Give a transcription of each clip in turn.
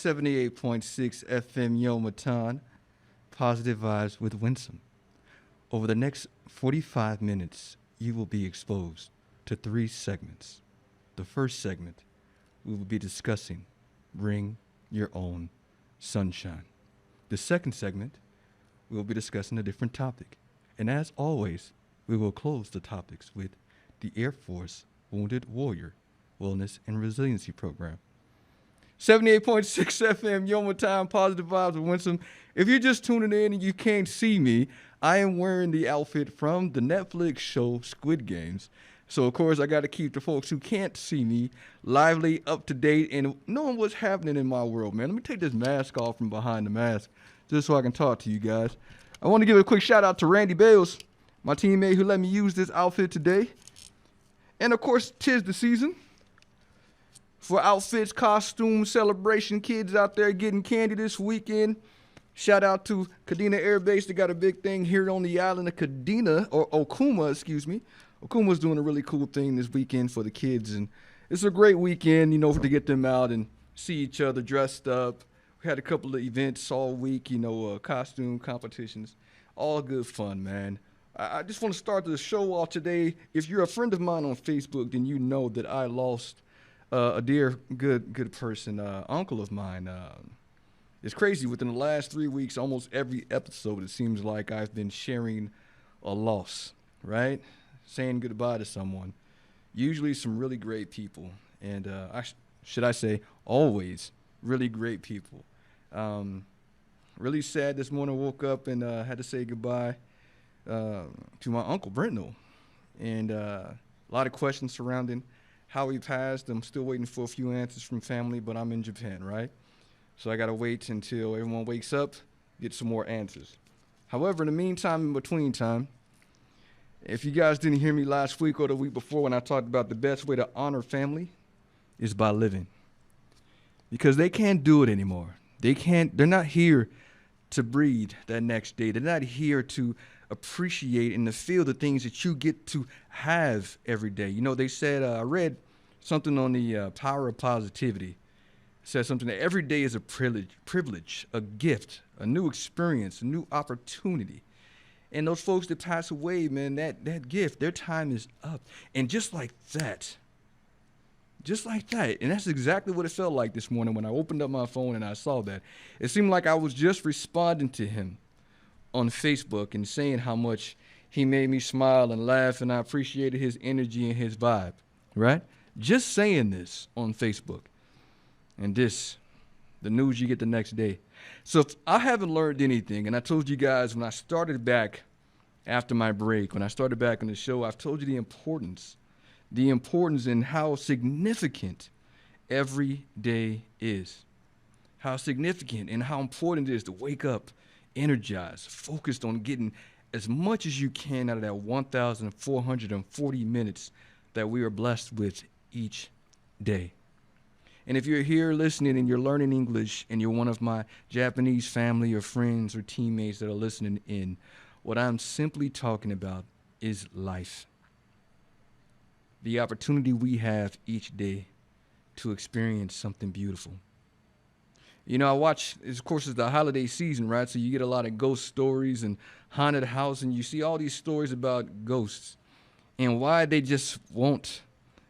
78.6 FM Yomatan, Positive Vibes with Winsome. Over the next 45 minutes, you will be exposed to 3 segments. The first segment, we will be discussing Bring Your Own Sunshine. The second segment, we will be discussing a different topic. And as always, we will close the topics with the Air Force Wounded Warrior Wellness and Resiliency Program. 78.6 FM, Yoma Time, Positive Vibes with Winsome. If you're just tuning in and you can't see me, I am wearing the outfit from the Netflix show Squid Games. So, of course, I got to keep the folks who can't see me lively, up to date, and knowing what's happening in my world, man. Let me take this mask off from behind the mask just so I can talk to you guys. I want to give a quick shout out to Randy Bales, my teammate who let me use this outfit today. And, of course, 'tis the season for outfits, costumes, celebration. Kids out there getting candy this weekend. Shout out to Kadena Air Base. They got a big thing here on the island of Kadena, or Okuma, excuse me. Okuma's doing a really cool thing this weekend for the kids. And it's a great weekend, to get them out and see each other dressed up. We had a couple of events all week, costume competitions. All good fun, man. I just want to start the show off today. If you're a friend of mine on Facebook, then you know that I lost a dear, good person, uncle of mine. It's crazy. Within the last 3 weeks, almost every episode, it seems like I've been sharing a loss, right? Saying goodbye to someone. Usually some really great people. And should I say, always really great people. Really sad this morning. Woke up and had to say goodbye to my uncle, Brentnell. And a lot of questions surrounding how he passed. I'm still waiting for a few answers from family, but I'm in Japan, right? So I got to wait until everyone wakes up, get some more answers. However, in the meantime, in between time, if you guys didn't hear me last week or the week before when I talked about the best way to honor family is by living. Because they can't do it anymore. They're not here to breathe that next day. They're not here to appreciate and to feel the things that you get to have every day. They said, I read something on the power of positivity. It says something that every day is a privilege, a gift, a new experience, a new opportunity. And those folks that pass away, man, that gift, their time is up. And just like that, and that's exactly what it felt like this morning when I opened up my phone and I saw that. It seemed like I was just responding to him on Facebook and saying how much he made me smile and laugh, and I appreciated his energy and his vibe, right? Just saying this on Facebook. And this, the news you get the next day. So if I haven't learned anything, and I told you guys when I started back after my break, when I started back on the show, I've told you the importance and how significant every day is. How significant and how important it is to wake up energized, focused on getting as much as you can out of that 1,440 minutes that we are blessed with each day. And if you're here listening and you're learning English and you're one of my Japanese family or friends or teammates that are listening in, what I'm simply talking about is life. The opportunity we have each day to experience something beautiful. I watch, of course, it's the holiday season, right? So you get a lot of ghost stories and haunted house, and you see all these stories about ghosts and why they just won't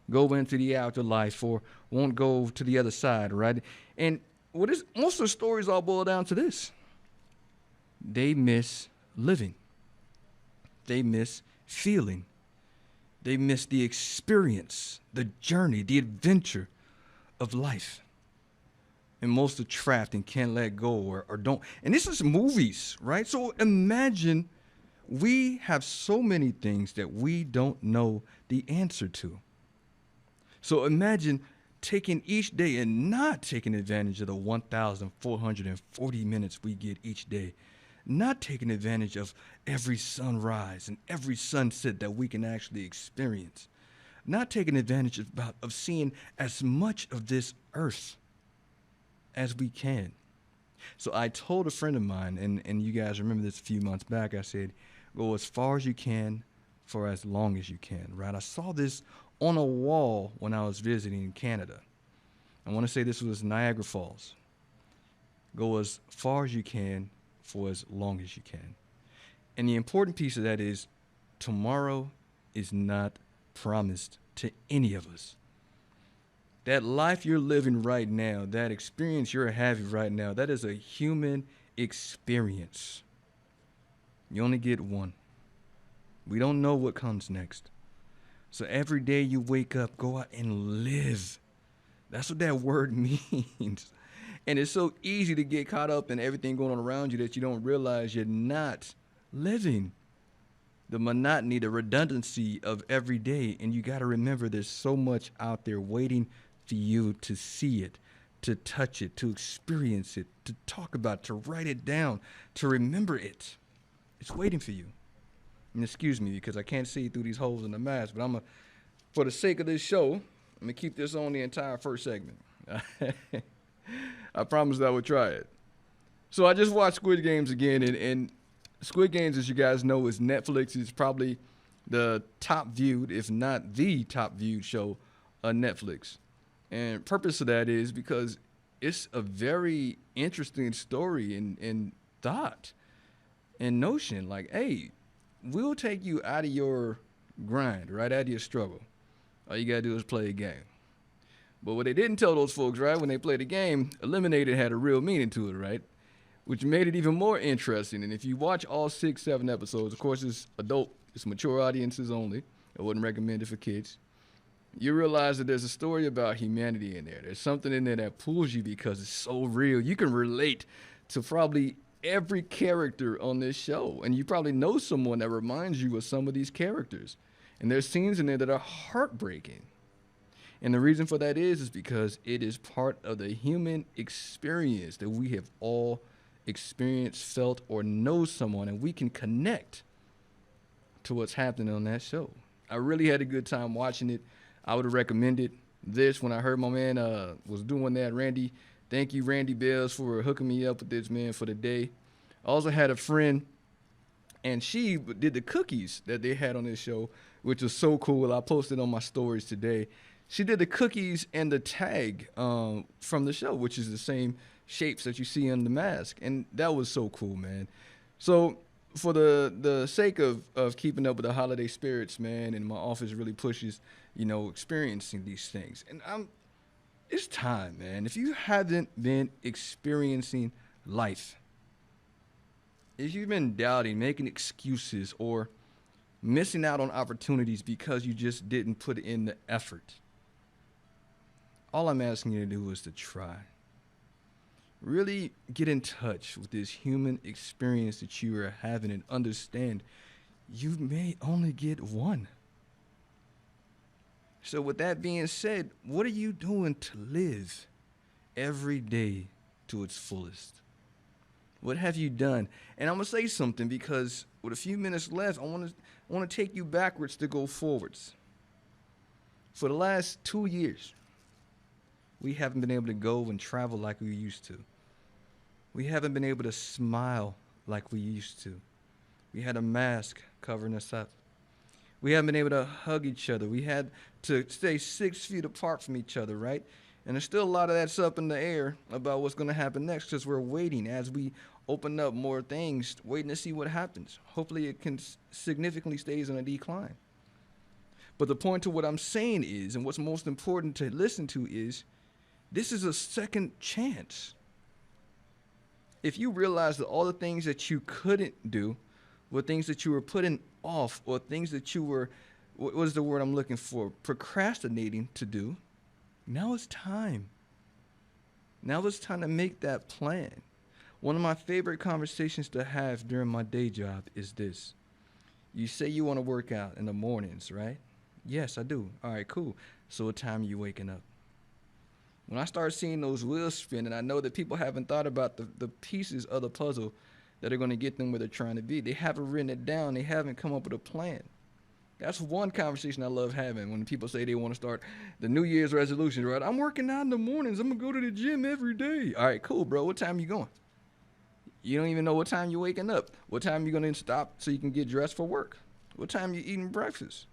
go into the afterlife or won't go to the other side, right? And most of the stories all boil down to this. They miss living. They miss feeling. They miss the experience, the journey, the adventure of life. And most are trapped and can't let go or don't. And this is movies, right? So imagine we have so many things that we don't know the answer to. So imagine taking each day and not taking advantage of the 1,440 minutes we get each day. Not taking advantage of every sunrise and every sunset that we can actually experience. Not taking advantage of seeing as much of this earth as we can. So I told a friend of mine, and you guys remember this a few months back, I said, go as far as you can for as long as you can, right? I saw this on a wall when I was visiting Canada. I want to say this was Niagara Falls. Go as far as you can for as long as you can. And the important piece of that is tomorrow is not promised to any of us. That life you're living right now, that experience you're having right now, that is a human experience. You only get one. We don't know what comes next. So every day you wake up, go out and live. That's what that word means. And it's so easy to get caught up in everything going on around you that you don't realize you're not living. The monotony, the redundancy of every day. And you got to remember there's so much out there waiting for you to see it, to touch it, to experience it, to talk about it, to write it down, to remember it. It's waiting for you. And excuse me because I can't see through these holes in the mask, but for the sake of this show, I'm going to keep this on the entire first segment. I promised I would try it. So I just watched Squid Games again, and Squid Games, as you guys know, is Netflix. It's probably the top viewed, if not the top viewed show on Netflix. And purpose of that is because it's a very interesting story and thought and notion. Like, hey, we'll take you out of your grind, right out of your struggle. All you got to do is play a game. But what they didn't tell those folks, right, when they played the game, Eliminated had a real meaning to it, right? Which made it even more interesting. And if you watch all 6, 7 episodes, of course, it's adult, it's mature audiences only. I wouldn't recommend it for kids. You realize that there's a story about humanity in there. There's something in there that pulls you because it's so real. You can relate to probably every character on this show. And you probably know someone that reminds you of some of these characters. And there's scenes in there that are heartbreaking. And the reason for that is because it is part of the human experience that we have all experienced, felt, or know someone, and we can connect to what's happening on that show. I really had a good time watching it. I would have recommended this when I heard my man was doing that. Randy, thank you, Randy Bells, for hooking me up with this, man, for the day. I also had a friend, and she did the cookies that they had on this show, which was so cool. I posted on my stories today. She did the cookies and the tag from the show, which is the same shapes that you see on the mask. And that was so cool, man. So for the sake of keeping up with the holiday spirits, man, and my office really pushes, experiencing these things. And it's time, man. If you haven't been experiencing life, if you've been doubting, making excuses, or missing out on opportunities because you just didn't put in the effort, all I'm asking you to do is to try. Really get in touch with this human experience that you are having and understand you may only get one. So with that being said, what are you doing to live every day to its fullest? What have you done? And I'm going to say something because with a few minutes left, I want to take you backwards to go forwards. For the last 2 years, we haven't been able to go and travel like we used to. We haven't been able to smile like we used to. We had a mask covering us up. We haven't been able to hug each other. We had to stay 6 feet apart from each other, right? And there's still a lot of that's up in the air about what's going to happen next because we're waiting as we open up more things, waiting to see what happens. Hopefully it can significantly stays on a decline. But the point to what I'm saying is, and what's most important to listen to is, this is a second chance. If you realize that all the things that you couldn't do were things that you were putting off or things that you were, what was the word I'm looking for, procrastinating to do, now it's time. Now it's time to make that plan. One of my favorite conversations to have during my day job is this. You say you want to work out in the mornings, right? Yes, I do. All right, cool. So what time are you waking up? When I start seeing those wheels spin, and I know that people haven't thought about the pieces of the puzzle that are going to get them where they're trying to be. They haven't written it down. They haven't come up with a plan. That's one conversation I love having when people say they want to start the New Year's resolution, right? I'm working out in the mornings. I'm going to go to the gym every day. All right, cool, bro. What time you going? You don't even know what time you're waking up. What time you going to stop so you can get dressed for work? What time you eating breakfast?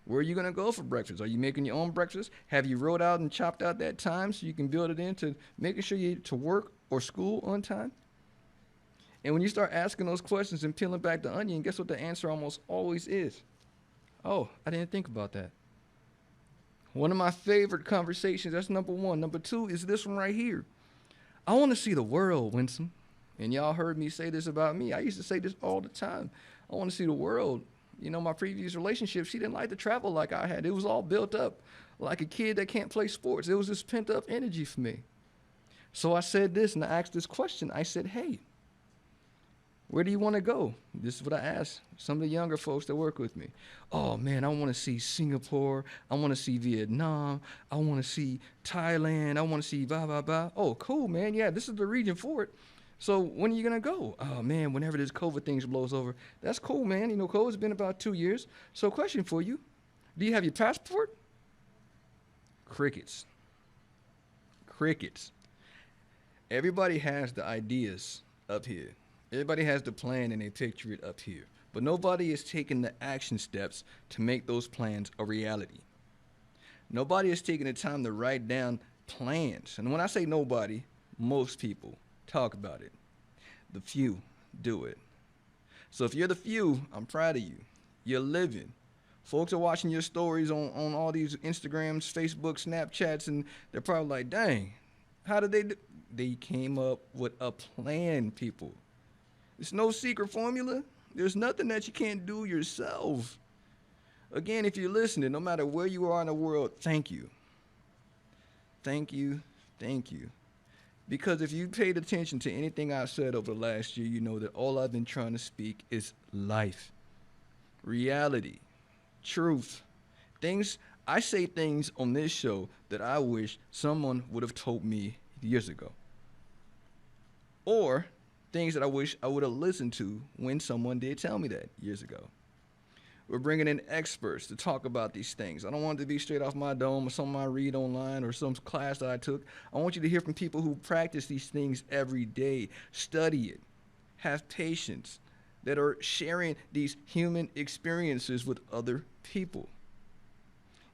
Where are you going to go for breakfast? Are you making your own breakfast? Have you wrote out and chopped out that time so you can build it into making sure you get to work or school on time? And when you start asking those questions and peeling back the onion, guess what the answer almost always is? Oh, I didn't think about that. One of my favorite conversations, that's number one. Number two is this one right here. I want to see the world, Winsome. And y'all heard me say this about me. I used to say this all the time. I want to see the world. You know, my previous relationship, she didn't like to travel like I had. It was all built up like a kid that can't play sports. It was this pent up energy for me. So I said this and I asked this question. I said, hey, where do you want to go? This is what I asked some of the younger folks that work with me. Oh, man, I want to see Singapore. I want to see Vietnam. I want to see Thailand. I want to see blah, blah, blah. Oh, cool, man. Yeah, this is the region for it. So when are you going to go? Oh, man, whenever this COVID thing blows over. That's cool, man. You know, COVID's been about 2 years. So question for you. Do you have your passport? Crickets. Crickets. Everybody has the ideas up here. Everybody has the plan and they picture it up here. But nobody is taking the action steps to make those plans a reality. Nobody is taking the time to write down plans. And when I say nobody, most people talk about it. The few do it. So if you're the few, I'm proud of you. You're living. Folks are watching your stories on all these Instagrams, Facebook, Snapchats, and they're probably like, dang, how did they do? They came up with a plan, people. It's no secret formula. There's nothing that you can't do yourself. Again, if you're listening, no matter where you are in the world, thank you. Thank you. Thank you. Because if you paid attention to anything I've said over the last year, you know that all I've been trying to speak is life, reality, truth. Things, I say things on this show that I wish someone would have told me years ago. Or things that I wish I would have listened to when someone did tell me that years ago. We're bringing in experts to talk about these things. I don't want it to be straight off my dome or something I read online or some class that I took. I want you to hear from people who practice these things every day, study it, have patience, that are sharing these human experiences with other people.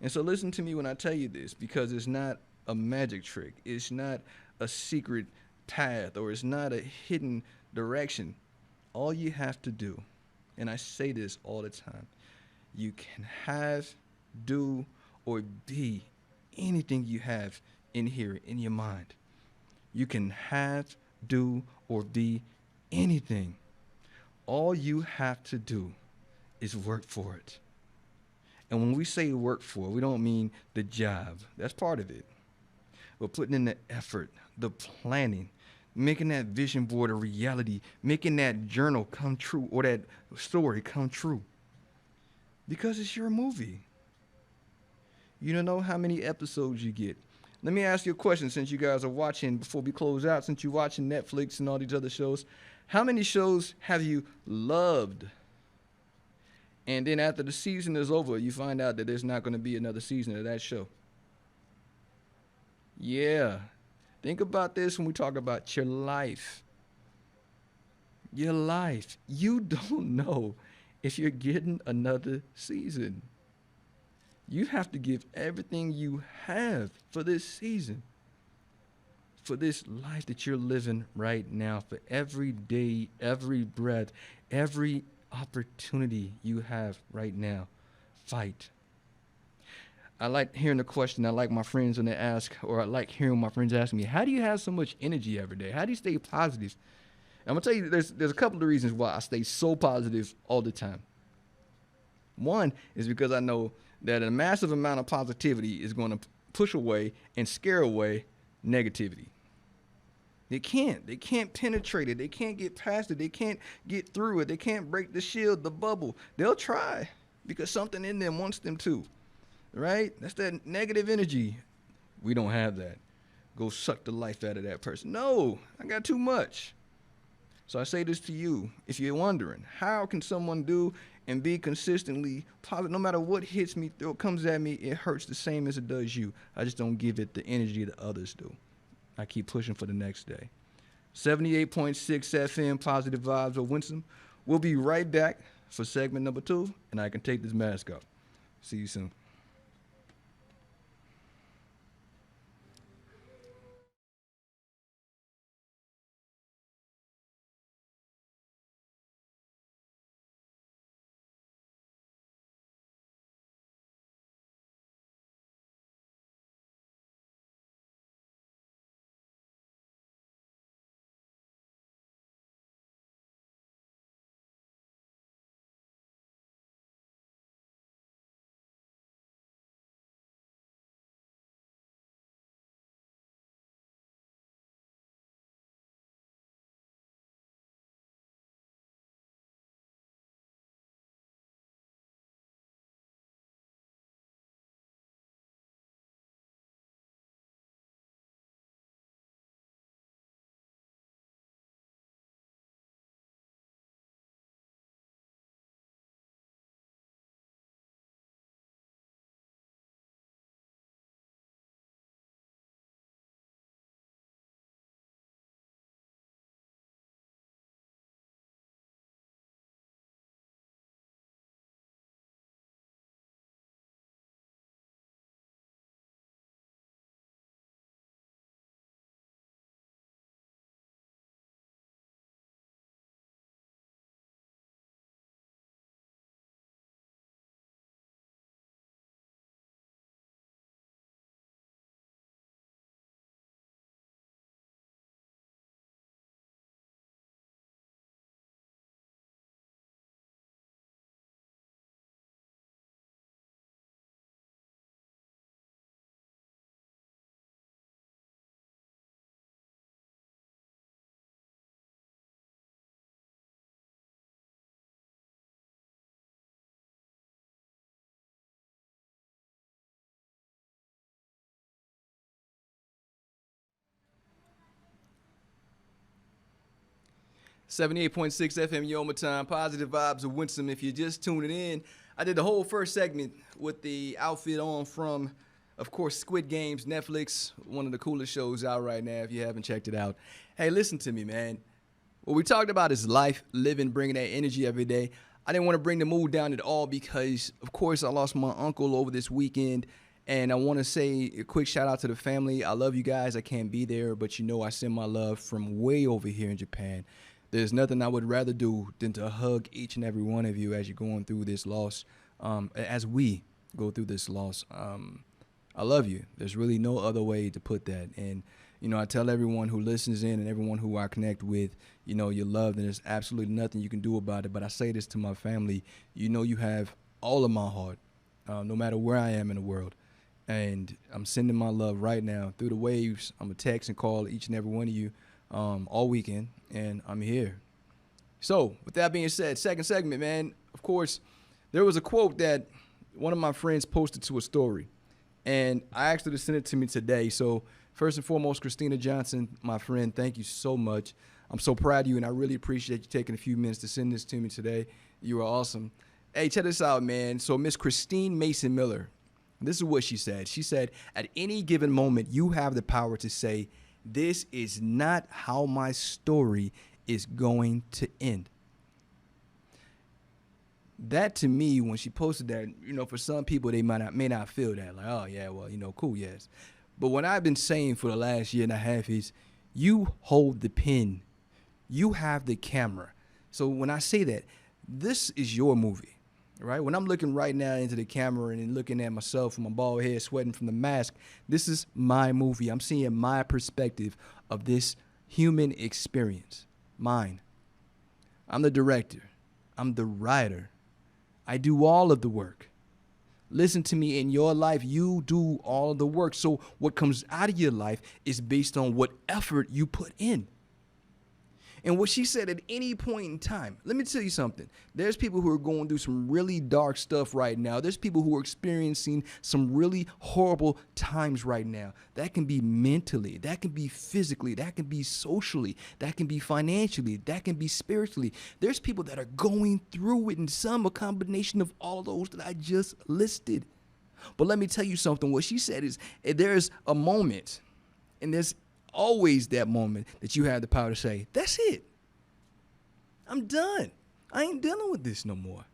And so listen to me when I tell you this, because it's not a magic trick. It's not a secret path, or it's not a hidden direction. All you have to do, and I say this all the time, you can have, do, or be anything you have in here in your mind. You can have, do, or be anything. All you have to do is work for it. And when we say work for it, we don't mean the job. That's part of it. But putting in the effort, the planning, making that vision board a reality, making that journal come true, or that story come true. Because it's your movie. You don't know how many episodes you get. Let me ask you a question, since you guys are watching, before we close out, since you're watching Netflix and all these other shows. How many shows have you loved? And then after the season is over, you find out that there's not going to be another season of that show. Yeah. Think about this when we talk about your life. Your life. You don't know if you're getting another season. You have to give everything you have for this season, for this life that you're living right now, for every day, every breath, every opportunity you have right now. Fight. I like hearing the question. I like my friends when they ask, or I like hearing my friends ask me, how do you have so much energy every day? How do you stay positive? I'm going to tell you, there's a couple of reasons why I stay so positive all the time. One is because I know that a massive amount of positivity is going to push away and scare away negativity. They can't penetrate it. They can't get past it. They can't get through it. They can't break the shield, the bubble. They'll try because something in them wants them to, right? That's that negative energy. We don't have that. Go suck the life out of that person. No, I got too much. So I say this to you, if you're wondering, how can someone do and be consistently positive? No matter what hits me, or comes at me, it hurts the same as it does you. I just don't give it the energy that others do. I keep pushing for the next day. 78.6 FM, Positive Vibes with Winsome. We'll be right back for segment number 2, and I can take this mask off. See you soon. .6 FM Yoma Time, positive vibes of Winsome. If you're just tuning in, I did the whole first segment with the outfit on from, of course, Squid Games, Netflix, one of the coolest shows out right now if you haven't checked it out. Hey, listen to me, man. What we talked about is life, living, bringing that energy every day. I didn't want to bring the mood down at all because, of course, I lost my uncle over this weekend. And I want to say a quick shout out to the family. I love you guys. I can't be there, but you know I send my love from way over here in Japan. There's nothing I would rather do than to hug each and every one of you as you're going through this loss, as we go through this loss. I love you. There's really no other way to put that. And, you know, I tell everyone who listens in and everyone who I connect with, you know, you're loved and there's absolutely nothing you can do about it. But I say this to my family, you know you have all of my heart, no matter where I am in the world. And I'm sending my love right now through the waves. I'm going to text and call each and every one of you all weekend, and I'm here. So, with that being said, second segment, man, of course, there was a quote that one of my friends posted to a story, and I asked her to send it to me today. So, first and foremost, Christina Johnson, my friend, thank you so much. I'm so proud of you, and I really appreciate you taking a few minutes to send this to me today. You are awesome. Hey, check this out, man. So, Miss Christine Mason Miller, this is what she said. She said, at any given moment, you have the power to say, this is not how my story is going to end. That to me, when she posted that, you know, for some people, they may not feel that. Like, oh, yeah, well, you know, cool, yes. But what I've been saying for the last year and a half is you hold the pen. You have the camera. So when I say that, this is your movie. Right? When I'm looking right now into the camera and looking at myself with my bald head sweating from the mask, this is my movie. I'm seeing my perspective of this human experience. Mine. I'm the director. I'm the writer. I do all of the work. Listen to me, in your life, you do all of the work. So what comes out of your life is based on what effort you put in. And what she said, at any point in time, let me tell you something. There's people who are going through some really dark stuff right now. There's people who are experiencing some really horrible times right now. That can be mentally, that can be physically, that can be socially, that can be financially, that can be spiritually. There's people that are going through it, and some a combination of all those that I just listed. But let me tell you something. What she said is, there's a moment, and there's always that moment that you have the power to say, that's it. I'm done. I ain't dealing with this no more.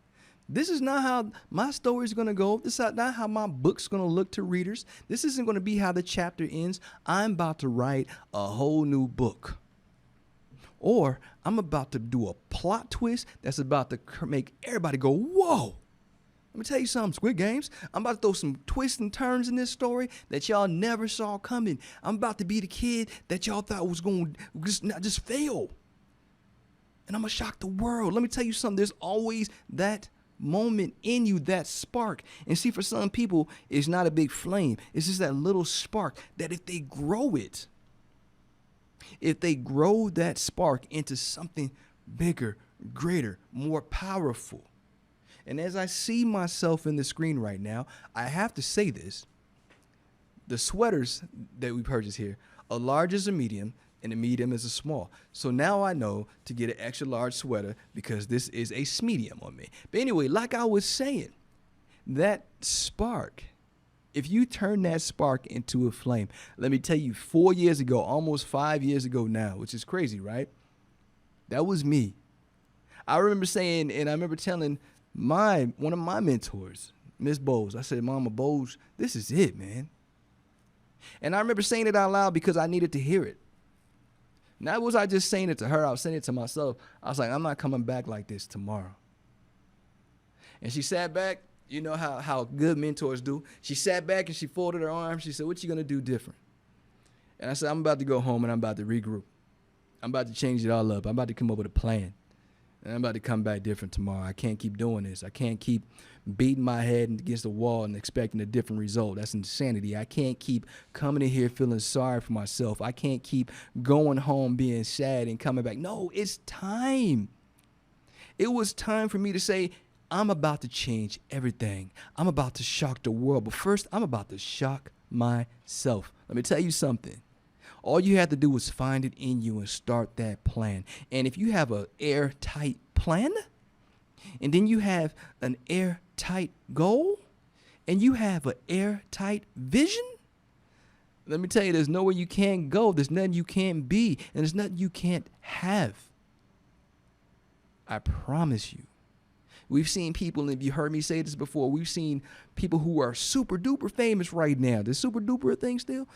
This is not how my story is going to go. This is not how my book's going to look to readers. This isn't going to be how the chapter ends. I'm about to write a whole new book. Or I'm about to do a plot twist that's about to make everybody go, whoa. Let me tell you something, Squid Games. I'm about to throw some twists and turns in this story that y'all never saw coming. I'm about to be the kid that y'all thought was going to just fail. And I'm going to shock the world. Let me tell you something. There's always that moment in you, that spark. And see, for some people, it's not a big flame. It's just that little spark that if they grow it, if they grow that spark into something bigger, greater, more powerful. And as I see myself in the screen right now, I have to say this. The sweaters that we purchase here, a large is a medium and a medium is a small. So now I know to get an extra large sweater because this is a medium on me. But anyway, like I was saying, that spark, if you turn that spark into a flame, let me tell you, 4 years ago, almost 5 years ago now, which is crazy, right? That was me. I remember saying, and I remember telling one of my mentors, Miss Bowles, I said, Mama Bowles, this is it, man. And I remember saying it out loud because I needed to hear it. Not was I just saying it to her, I was saying it to myself. I was like, I'm not coming back like this tomorrow. And she sat back, you know how good mentors do. She sat back and she folded her arms. She said, what you going to do different? And I said, I'm about to go home and I'm about to regroup. I'm about to change it all up. I'm about to come up with a plan. And I'm about to come back different tomorrow. I can't keep doing this. I can't keep beating my head against the wall and expecting a different result. That's insanity. I can't keep coming in here feeling sorry for myself. I can't keep going home being sad and coming back. No, it's time. It was time for me to say, I'm about to change everything. I'm about to shock the world. But first, I'm about to shock myself. Let me tell you something. All you have to do is find it in you and start that plan. And if you have an airtight plan, and then you have an airtight goal, and you have an airtight vision, let me tell you, there's nowhere you can't go. There's nothing you can't be, and there's nothing you can't have. I promise you. We've seen people, and if you heard me say this before, we've seen people who are super duper famous right now. The super duper thing still?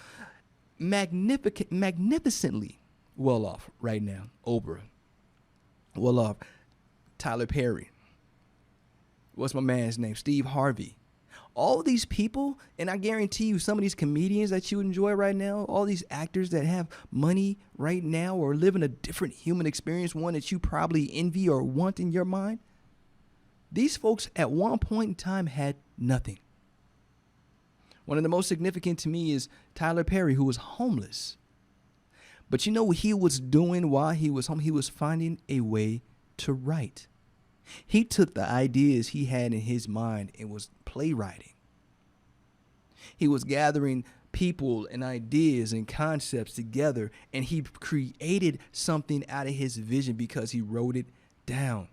Magnificently well off right now. Oprah, well off. Tyler Perry. What's my man's name? Steve Harvey. All of these people, and I guarantee you some of these comedians that you enjoy right now, all these actors that have money right now or living a different human experience, one that you probably envy or want in your mind, these folks at one point in time had nothing. One of the most significant to me is Tyler Perry, who was homeless. But you know what he was doing while he was home? He was finding a way to write. He took the ideas he had in his mind and was playwriting. He was gathering people and ideas and concepts together, and he created something out of his vision because he wrote it down.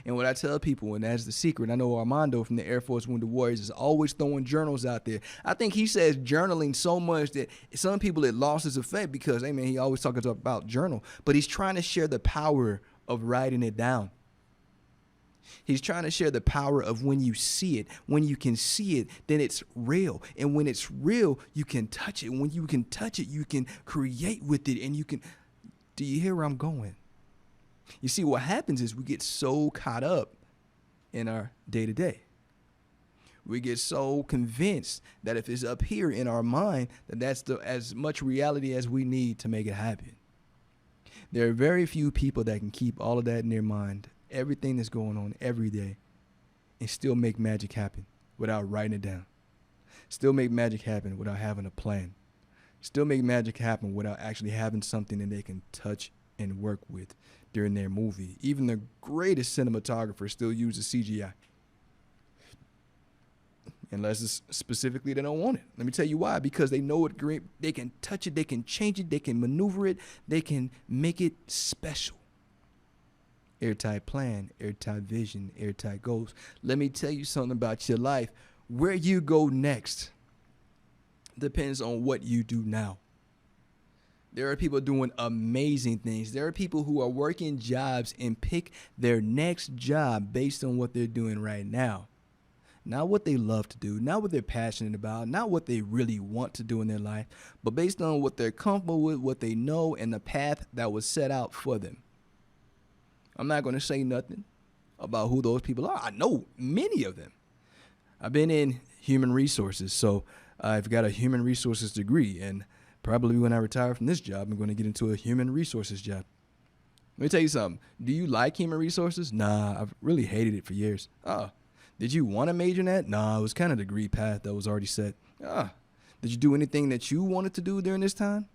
And what I tell people, and that's the secret, I know Armando from the Air Force Wounded Warriors is always throwing journals out there. I think he says journaling so much that some people it lost its effect because, hey man, he always talking about journal. But he's trying to share the power of writing it down. He's trying to share the power of when you see it. When you can see it, then it's real. And when it's real, you can touch it. When you can touch it, you can create with it. And you can, do you hear where I'm going? You see, what happens is we get so caught up in our day-to-day. We get so convinced that if it's up here in our mind, that that's as much reality as we need to make it happen. There are very few people that can keep all of that in their mind, everything that's going on every day, and still make magic happen without writing it down. Still make magic happen without having a plan. Still make magic happen without actually having something that they can touch and work with during their movie. Even the greatest cinematographers still use the CGI. Unless it's specifically they don't want it. Let me tell you why. Because they know it great. They can touch it. They can change it. They can maneuver it. They can make it special. Airtight plan, airtight vision, airtight goals. Let me tell you something about your life. Where you go next depends on what you do now. There are people doing amazing things. There are people who are working jobs and pick their next job based on what they're doing right now. Not what they love to do, not what they're passionate about, not what they really want to do in their life, but based on what they're comfortable with, what they know, and the path that was set out for them. I'm not going to say nothing about who those people are. I know many of them. I've been in human resources, so I've got a human resources degree, and probably when I retire from this job, I'm going to get into a human resources job. Let me tell you something. Do you like human resources? Nah, I've really hated it for years. Did you want to major in that? Nah, it was kind of the degree path that was already set. Did you do anything that you wanted to do during this time?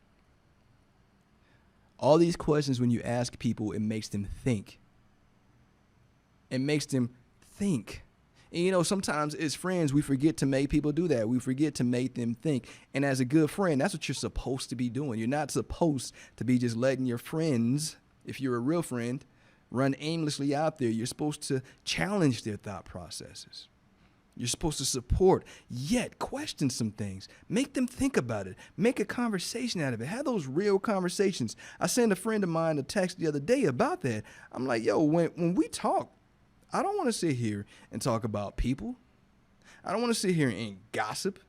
All these questions, when you ask people, it makes them think. It makes them think. And you know, sometimes as friends, we forget to make people do that. We forget to make them think. And as a good friend, that's what you're supposed to be doing. You're not supposed to be just letting your friends, if you're a real friend, run aimlessly out there. You're supposed to challenge their thought processes. You're supposed to support, yet question some things. Make them think about it. Make a conversation out of it. Have those real conversations. I sent a friend of mine a text the other day about that. I'm like, yo, when we talk, I don't want to sit here and talk about people. I don't want to sit here and gossip.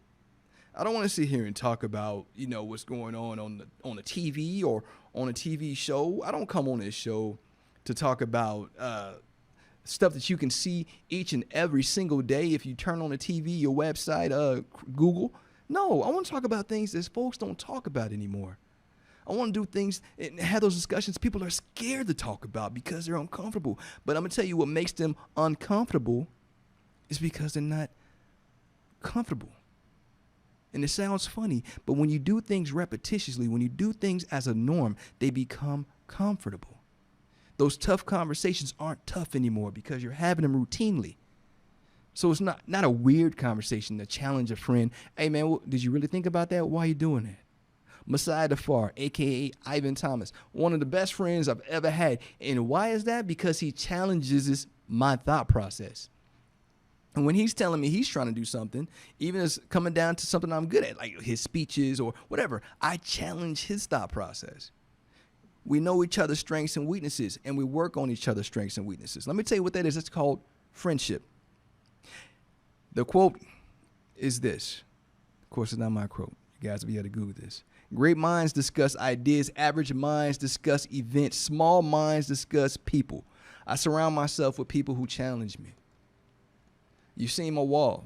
I don't want to sit here and talk about, you know, what's going on the TV or on a TV show. I don't come on this show to talk about stuff that you can see each and every single day if you turn on the TV, your website, Google. No, I want to talk about things that folks don't talk about anymore. I want to do things and have those discussions people are scared to talk about because they're uncomfortable. But I'm going to tell you what makes them uncomfortable is because they're not comfortable. And it sounds funny, but when you do things repetitiously, when you do things as a norm, they become comfortable. Those tough conversations aren't tough anymore because you're having them routinely. So it's not a weird conversation to challenge a friend. Hey, man, did you really think about that? Why are you doing that? Messiah Dafar, a.k.a. Ivan Thomas, one of the best friends I've ever had. And why is that? Because he challenges my thought process. And when he's telling me he's trying to do something, even as coming down to something I'm good at, like his speeches or whatever, I challenge his thought process. We know each other's strengths and weaknesses, and we work on each other's strengths and weaknesses. Let me tell you what that is. It's called friendship. The quote is this. Of course, it's not my quote. You guys will be able to Google this. Great minds discuss ideas. Average minds discuss events. Small minds discuss people. I surround myself with people who challenge me. You've seen my wall,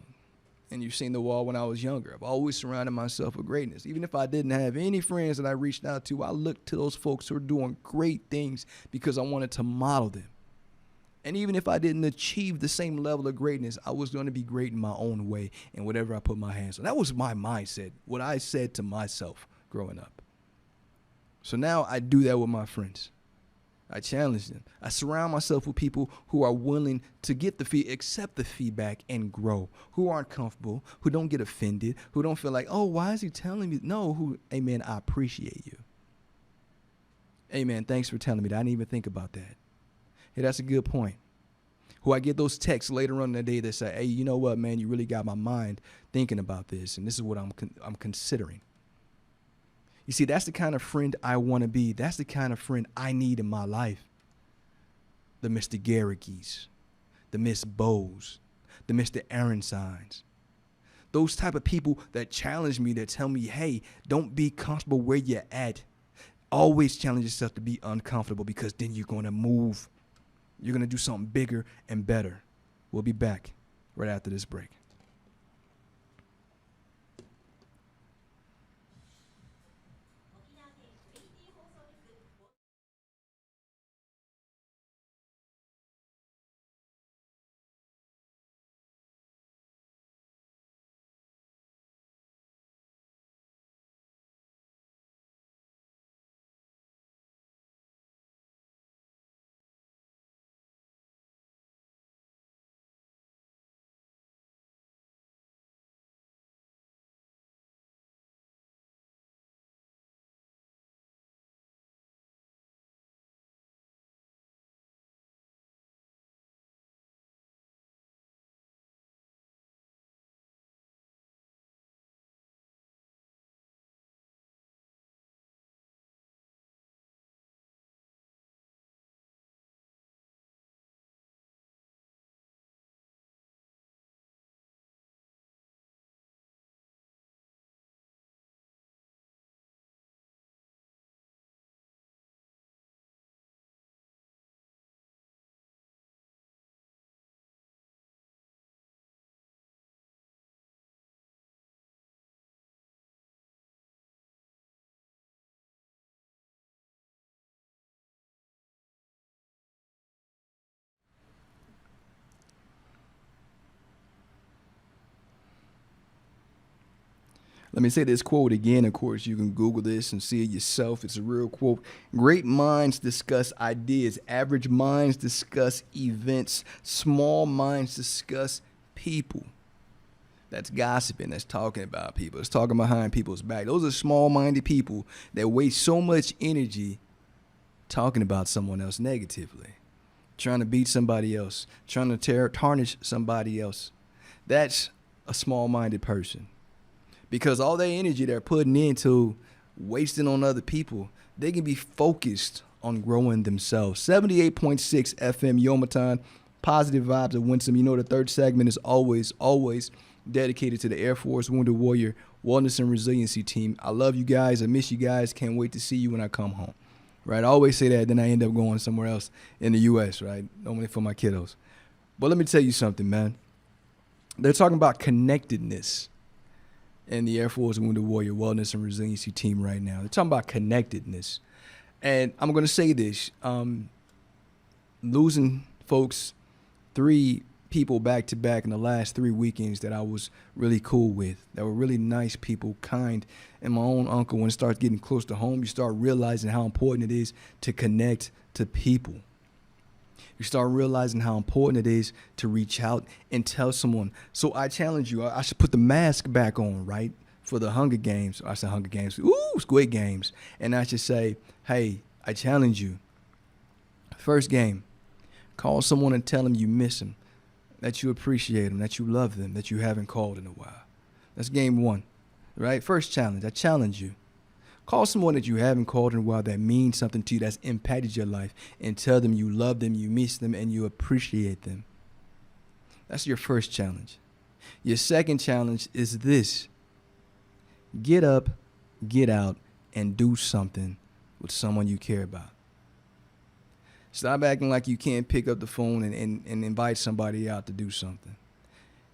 and you've seen the wall when I was younger. I've always surrounded myself with greatness. Even if I didn't have any friends that I reached out to, I looked to those folks who are doing great things because I wanted to model them. And even if I didn't achieve the same level of greatness, I was going to be great in my own way and whatever I put my hands on. That was my mindset, what I said to myself growing up. So now I do that with my friends. I challenge them. I surround myself with people who are willing to get accept the feedback and grow, who aren't comfortable, who don't get offended, who don't feel like, oh, why is he telling me? No, amen, I appreciate you. Amen, thanks for telling me that. I didn't even think about that. Hey, that's a good point. Who I get those texts later on in the day that say, hey, you know what, man, you really got my mind thinking about this, and this is what I'm considering. You see, that's the kind of friend I want to be. That's the kind of friend I need in my life. The Mr. Garrickys, the Miss Bows, the Mr. Aaronsigns. Those type of people that challenge me, that tell me, hey, don't be comfortable where you're at. Always challenge yourself to be uncomfortable because then you're going to move. You're going to do something bigger and better. We'll be back right after this break. Let me say this quote again. Of course, you can Google this and see it yourself. It's a real quote. Great minds discuss ideas. Average minds discuss events. Small minds discuss people. That's gossiping. That's talking about people. It's talking behind people's back. Those are small-minded people that waste so much energy talking about someone else negatively, trying to beat somebody else, trying to tarnish somebody else. That's a small-minded person. Because all their energy they're putting into wasting on other people, they can be focused on growing themselves. 78.6 FM Yomaton, positive vibes of Winsome. You know the third segment is always dedicated to the Air Force Wounded Warrior Wellness and Resiliency Team. I love you guys. I miss you guys. Can't wait to see you when I come home. Right? I always say that, then I end up going somewhere else in the U.S., right? Normally for my kiddos. But let me tell you something, man. They're talking about connectedness in the Air Force Wounded Warrior Wellness and Resiliency Team right now. They're talking about connectedness. And I'm going to say this. Losing folks, 3 people back to back in the last 3 weekends that I was really cool with, that were really nice people, kind. And my own uncle, when it starts getting close to home, you start realizing how important it is to connect to people. You start realizing how important it is to reach out and tell someone. So I challenge you, I should put the mask back on, right? For the Hunger Games. I said Hunger Games. Squid Games. And I should say, hey, I challenge you. First game, call someone and tell them you miss them, that you appreciate them, that you love them, that you haven't called in a while. That's game 1, right? First challenge, I challenge you. Call someone that you haven't called in a while that means something to you, that's impacted your life, and tell them you love them, you miss them, and you appreciate them. That's your first challenge. Your second challenge is this. Get up, get out, and do something with someone you care about. Stop acting like you can't pick up the phone and invite somebody out to do something.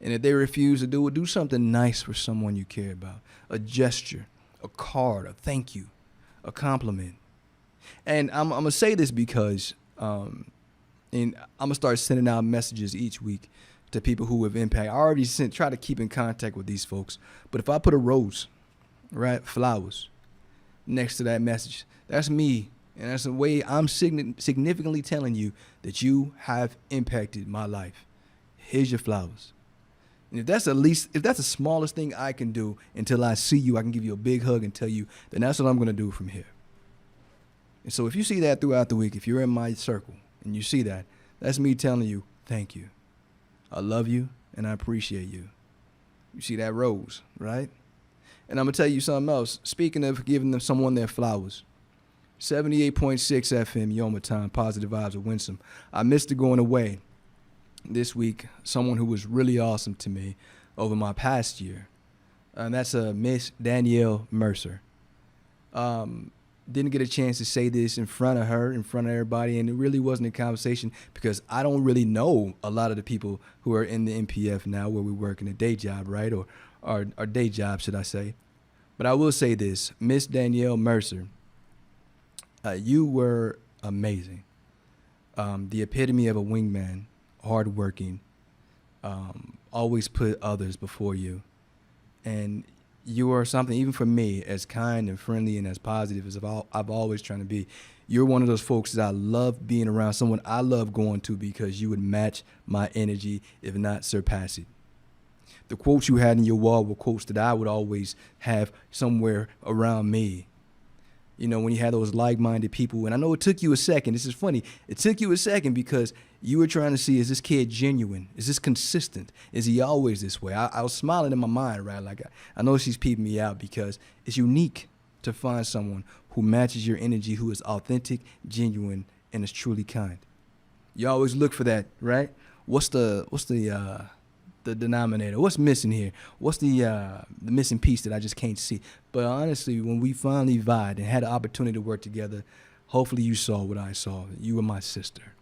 And if they refuse to do it, do something nice for someone you care about. A gesture, a card, a thank you, a compliment. And I'm going to say this because and I'm going to start sending out messages each week to people who have impact. I already try to keep in contact with these folks. But if I put a rose, right, flowers, next to that message, that's me. And that's the way I'm significantly telling you that you have impacted my life. Here's your flowers. And if that's the smallest thing I can do until I see you, I can give you a big hug and tell you, then that's what I'm going to do from here. And so if you see that throughout the week, if you're in my circle and you see that, that's me telling you, thank you. I love you and I appreciate you. You see that rose, right? And I'm going to tell you something else. Speaking of giving someone their flowers, 78.6 FM, Yoma Time, positive vibes of Winsome. I missed it going away this week. Someone who was really awesome to me over my past year. And that's Miss Danielle Mercer. Didn't get a chance to say this in front of her, in front of everybody, and it really wasn't a conversation because I don't really know a lot of the people who are in the NPF now where we work in a day job, right? Or our day job, should I say. But I will say this, Miss Danielle Mercer, you were amazing. The epitome of a wingman, hardworking, always put others before you. And you are something, even for me, as kind and friendly and as positive as I've always tried to be. You're one of those folks that I love being around, someone I love going to because you would match my energy, if not surpass it. The quotes you had in your wall were quotes that I would always have somewhere around me. You know, when you had those like-minded people, and I know it took you a second. This is funny. It took you a second because you were trying to see, is this kid genuine? Is this consistent? Is he always this way? I was smiling in my mind, right? Like, I know she's peeping me out because it's unique to find someone who matches your energy, who is authentic, genuine, and is truly kind. You always look for that, right? What's the denominator? What's missing here? What's the missing piece that I just can't see? But honestly, when we finally vibed and had the opportunity to work together, hopefully you saw what I saw. You were my sister.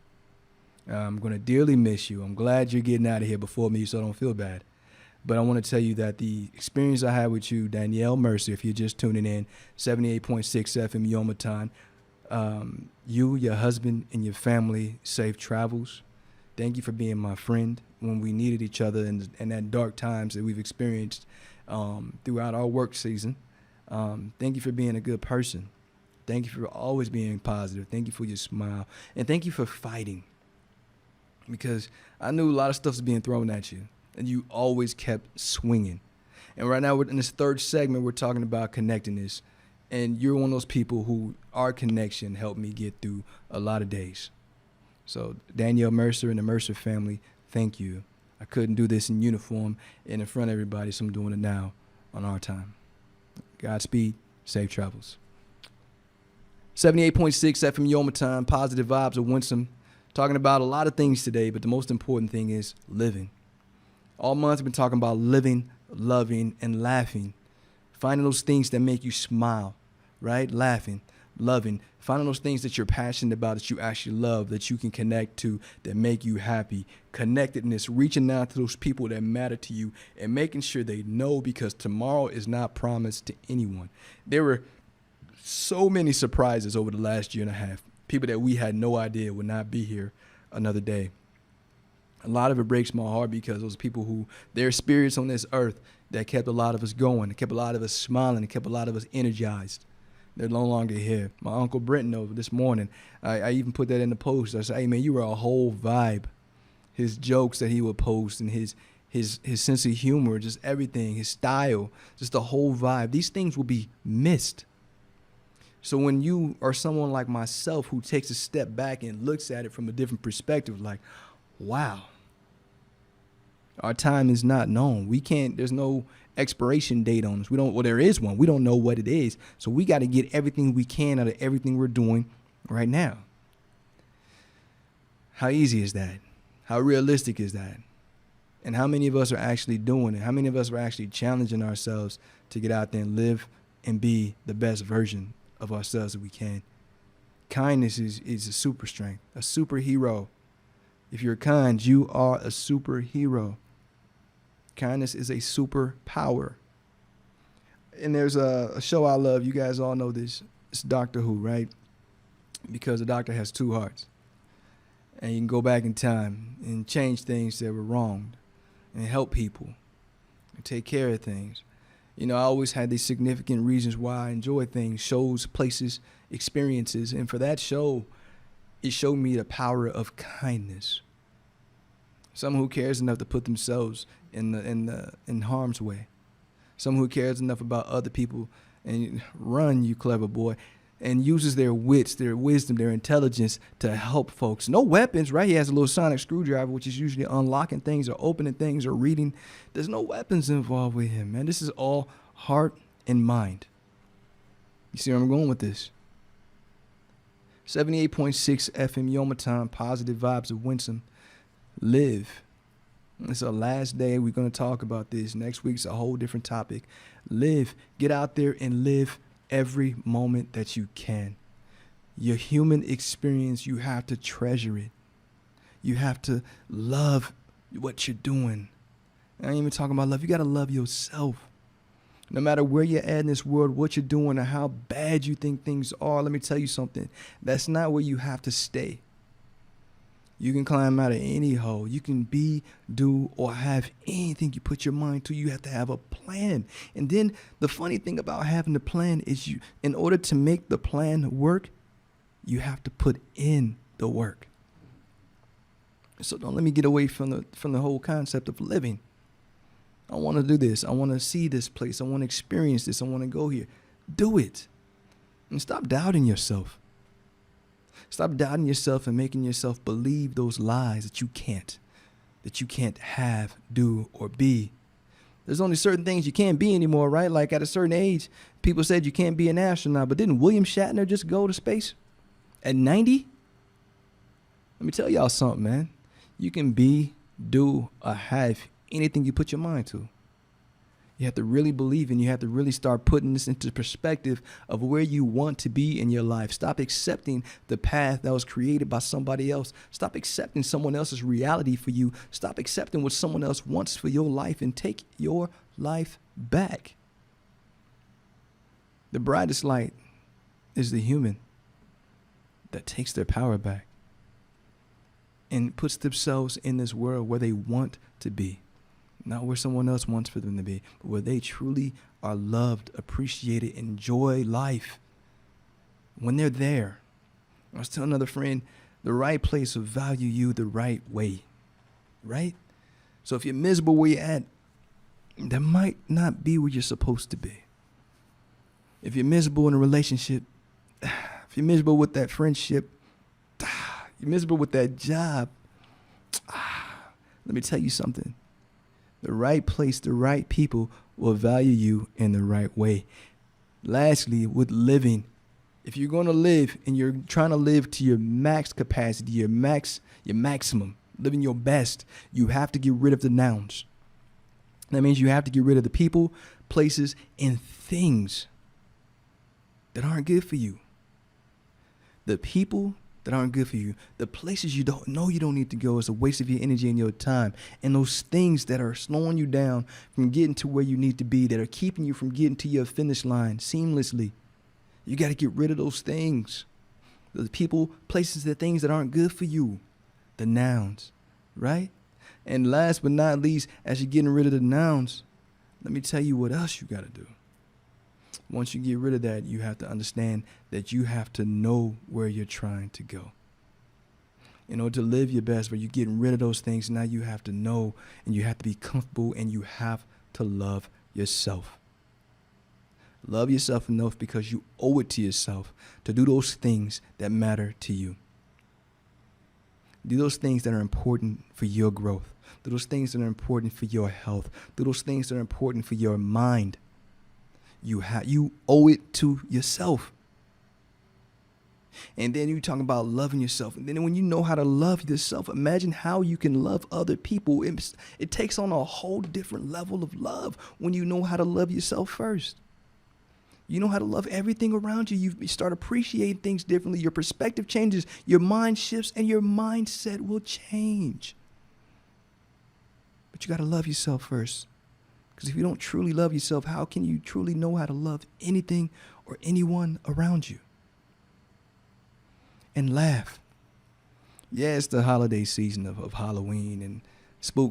I'm going to dearly miss you. I'm glad you're getting out of here before me so I don't feel bad. But I want to tell you that the experience I had with you, Danielle Mercer, if you're just tuning in, 78.6 FM Yomaton, you, your husband, and your family, safe travels. Thank you for being my friend when we needed each other in that dark times that we've experienced throughout our work season. Thank you for being a good person. Thank you for always being positive. Thank you for your smile. And thank you for fighting. Because I knew a lot of stuff was being thrown at you, and you always kept swinging. And right now, we're in this third segment, we're talking about connectedness. And you're one of those people who our connection helped me get through a lot of days. So Danielle Mercer and the Mercer family, thank you. I couldn't do this in uniform and in front of everybody, so I'm doing it now on our time. Godspeed, safe travels. 78.6 FM Yoma Time, positive vibes of Winsome. Talking about a lot of things today, but the most important thing is living. All month, we've been talking about living, loving, and laughing. Finding those things that make you smile, right? Laughing, loving. Finding those things that you're passionate about, that you actually love, that you can connect to, that make you happy. Connectedness, reaching out to those people that matter to you and making sure they know, because tomorrow is not promised to anyone. There were so many surprises over the last year and a half. People that we had no idea would not be here another day. A lot of it breaks my heart because those people who, their spirits on this earth that kept a lot of us going, that kept a lot of us smiling, that kept a lot of us energized. They're no longer here. My Uncle Brenton over this morning, I even put that in the post. I said, hey, man, you were a whole vibe. His jokes that he would post and his sense of humor, just everything, his style, just the whole vibe. These things will be missed. So when you are someone like myself who takes a step back and looks at it from a different perspective, like, wow, our time is not known. We can't, there's no expiration date on us. Well, there is one. We don't know what it is. So we got to get everything we can out of everything we're doing right now. How easy is that? How realistic is that? And how many of us are actually doing it? How many of us are actually challenging ourselves to get out there and live and be the best version of ourselves that we can? Kindness is a super strength, a superhero. If you're kind, you are a superhero. Kindness is a superpower. And there's a show I love. You guys all know this. It's Doctor Who, right? Because the doctor has two hearts. And you can go back in time and change things that were wrong and help people and take care of things. You know, I always had these significant reasons why I enjoy things, shows, places, experiences. And for that show, it showed me the power of kindness. Someone who cares enough to put themselves in harm's way. Someone who cares enough about other people and run, you clever boy, and uses their wits, their wisdom, their intelligence to help folks. No weapons, right? He has a little sonic screwdriver, which is usually unlocking things or opening things or reading. There's no weapons involved with him, man. This is all heart and mind. You see where I'm going with this? 78.6 FM Yoma Time, positive vibes of Winsome. Live. It's our last day. We're going to talk about this. Next week's a whole different topic. Live. Get out there and live every moment that you can. Your human experience, you have to treasure it. You have to love what you're doing. I ain't even talking about love. You got to love yourself. No matter where you're at in this world, what you're doing, or how bad you think things are, let me tell you something. That's not where you have to stay. You can climb out of any hole. You can be, do, or have anything you put your mind to. You have to have a plan. And then the funny thing about having a plan is you, in order to make the plan work, you have to put in the work. So don't let me get away from the whole concept of living. I want to do this. I want to see this place. I want to experience this. I want to go here. Do it. And stop doubting yourself. Stop doubting yourself and making yourself believe those lies that you can't have, do, or be. There's only certain things you can't be anymore, right? Like at a certain age, people said you can't be an astronaut, but didn't William Shatner just go to space at 90? Let me tell y'all something, man. You can be, do, or have anything you put your mind to. You have to really believe, and you have to really start putting this into perspective of where you want to be in your life. Stop accepting the path that was created by somebody else. Stop accepting someone else's reality for you. Stop accepting what someone else wants for your life and take your life back. The brightest light is the human that takes their power back and puts themselves in this world where they want to be. not where someone else wants for them to be, but where they truly are loved, appreciated, enjoy life. When they're there, I was telling another friend, the right place will value you the right way, right? So if you're miserable where you're at, that might not be where you're supposed to be. If you're miserable in a relationship, if you're miserable with that friendship, you're miserable with that job, let me tell you something. The right place, the right people will value you in the right way. Lastly, with living, if you're going to live and you're trying to live to your max capacity, your maximum, living your best, you have to get rid of the nouns. That means you have to get rid of the people, places, and things that aren't good for you. The people that aren't good for you, the places you don't know you don't need to go, is a waste of your energy and your time. And those things that are slowing you down from getting to where you need to be, that are keeping you from getting to your finish line seamlessly. You got to get rid of those things. The people, places, the things that aren't good for you. The nouns, right? And last but not least, as you're getting rid of the nouns, let me tell you what else you got to do. Once you get rid of that, you have to understand that you have to know where you're trying to go. In order to live your best, where you're getting rid of those things, now you have to know, and you have to be comfortable, and you have to love yourself. Love yourself enough because you owe it to yourself to do those things that matter to you. Do those things that are important for your growth. Do those things that are important for your health. Do those things that are important for your mind. You owe it to yourself. And then you talk about loving yourself. And then when you know how to love yourself, imagine how you can love other people. It takes on a whole different level of love when you know how to love yourself first. You know how to love everything around you. You start appreciating things differently. Your perspective changes. Your mind shifts and your mindset will change. But you got to love yourself first. Because if you don't truly love yourself, how can you truly know how to love anything or anyone around you? And laugh. Yeah, it's the holiday season of Halloween, and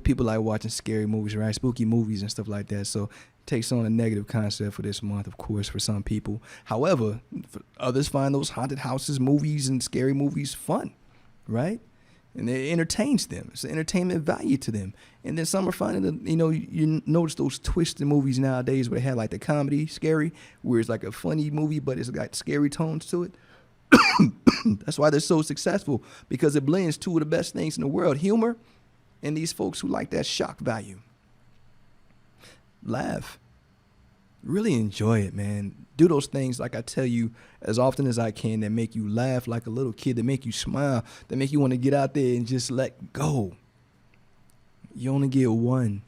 people like watching scary movies, right? Spooky movies and stuff like that. So it takes on a negative concept for this month, of course, for some people. However, for others find those haunted houses movies and scary movies fun, right? And it entertains them. It's an entertainment value to them. And then some are finding that, you notice those twisted movies nowadays where they have like the comedy, scary, where it's like a funny movie, but it's got scary tones to it. That's why they're so successful, because it blends two of the best things in the world, humor and these folks who like that shock value. Laugh. Really enjoy it, man. Do those things, like I tell you, as often as I can, that make you laugh like a little kid, that make you smile, that make you want to get out there and just let go. You only get one.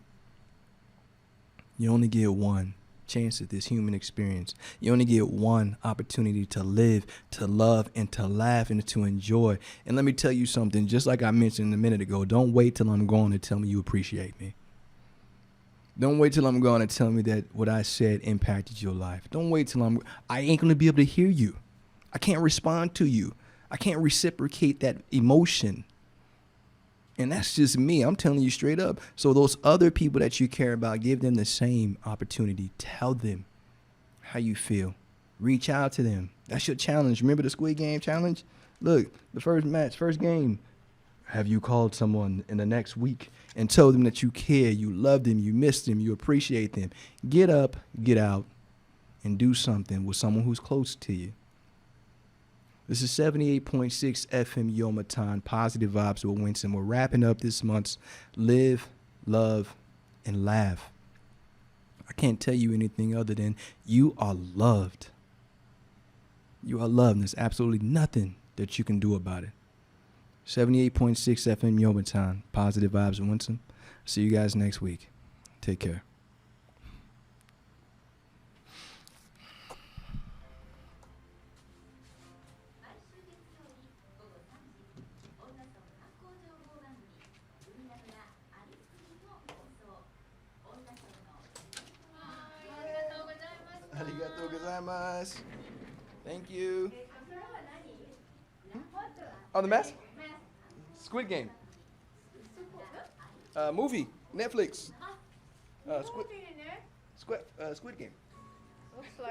You only get one chance at this human experience. You only get one opportunity to live, to love, and to laugh, and to enjoy. And let me tell you something, just like I mentioned a minute ago, don't wait till I'm gone to tell me you appreciate me. Don't wait till I'm gone and tell me that what I said impacted your life. Don't wait till I ain't going to be able to hear you. I can't respond to you. I can't reciprocate that emotion. And that's just me. I'm telling you straight up. So those other people that you care about, give them the same opportunity. Tell them how you feel. Reach out to them. That's your challenge. Remember the Squid Game challenge? Look, the first game. Have you called someone in the next week and told them that you care, you love them, you miss them, you appreciate them? Get up, get out, and do something with someone who's close to you. This is 78.6 FM Yomatan, Positive Vibes with Winston. We're wrapping up this month's Live, Love, and Laugh. I can't tell you anything other than you are loved. You are loved, and there's absolutely nothing that you can do about it. 78.6 FM Yomatan, Positive Vibes with Winston. See you guys next week. Take care. Arigatou gozaimasu. Thank you. Oh, the mask? Squid Game. Movie. Netflix. Squid Game. Looks like